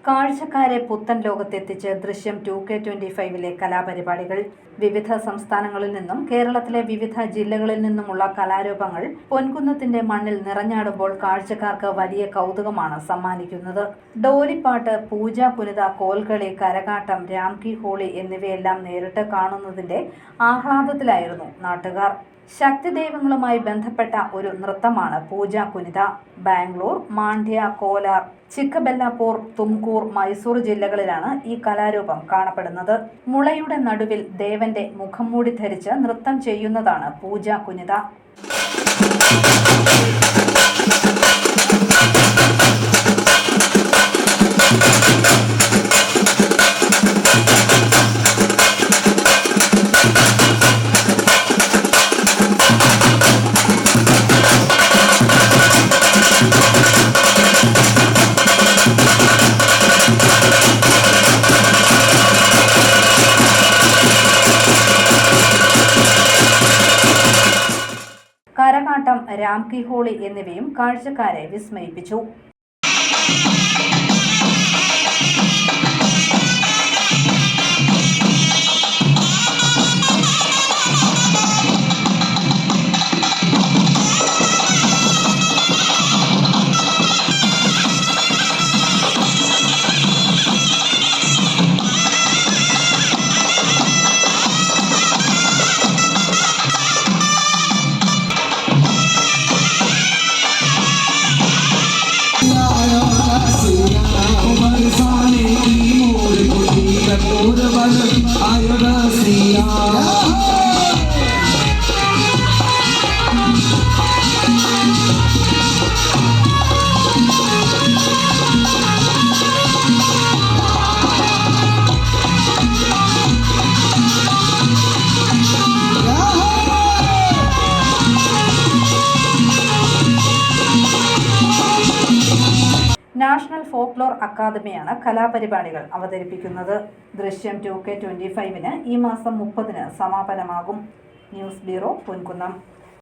കാഴ്ചക്കാരെ പുത്തൻ ലോകത്തെത്തിച്ച് ദൃശ്യം 2K25 കലാപരിപാടികൾ. വിവിധ സംസ്ഥാനങ്ങളിൽ നിന്നും കേരളത്തിലെ വിവിധ ജില്ലകളിൽ നിന്നുമുള്ള കലാരൂപങ്ങൾ പൊൻകുന്നത്തിന്റെ മണ്ണിൽ നിറഞ്ഞാടുമ്പോൾ കാഴ്ചക്കാർക്ക് വലിയ കൗതുകമാണ് സമ്മാനിക്കുന്നത്. ഡോലിപ്പാട്ട്, പൂജ പുനിത, കോൽകളി, കരകാട്ടം, രാംകി ഹോളി എന്നിവയെല്ലാം നേരിട്ട് കാണുന്നതിന്റെ ആഹ്ലാദത്തിലായിരുന്നു നാട്ടുകാർ. ശക്തിദൈവങ്ങളുമായി ബന്ധപ്പെട്ട ഒരു നൃത്തമാണ് പൂജ പുനിത. ബാംഗ്ലൂർ, മാണ്ഡ്യ, കോലാർ, ചിക്കബെല്ലാപൂർ, തുംകൂർ, മൈസൂർ ജില്ലകളിലാണ് ഈ കലാരൂപം കാണപ്പെടുന്നത്. മുളയുടെ നടുവിൽ ദേവന്റെ മുഖംമൂടി ധരിച്ച് നൃത്തം ചെയ്യുന്നതാണ് പൂജ പുനിത. കരകാട്ടം, രാംകി ഹോളി എന്നിവയും കാഴ്ചക്കാരെ വിസ്മയിപ്പിച്ചു. നാഷണൽ ഫോക്ലോർ അക്കാദമിയാണ് കലാപരിപാടികൾ അവതരിപ്പിക്കുന്നത്. ദൃശ്യം 2K25 ഈ മാസം 30 സമാപനമാകും. News bureau, Ponkunnam.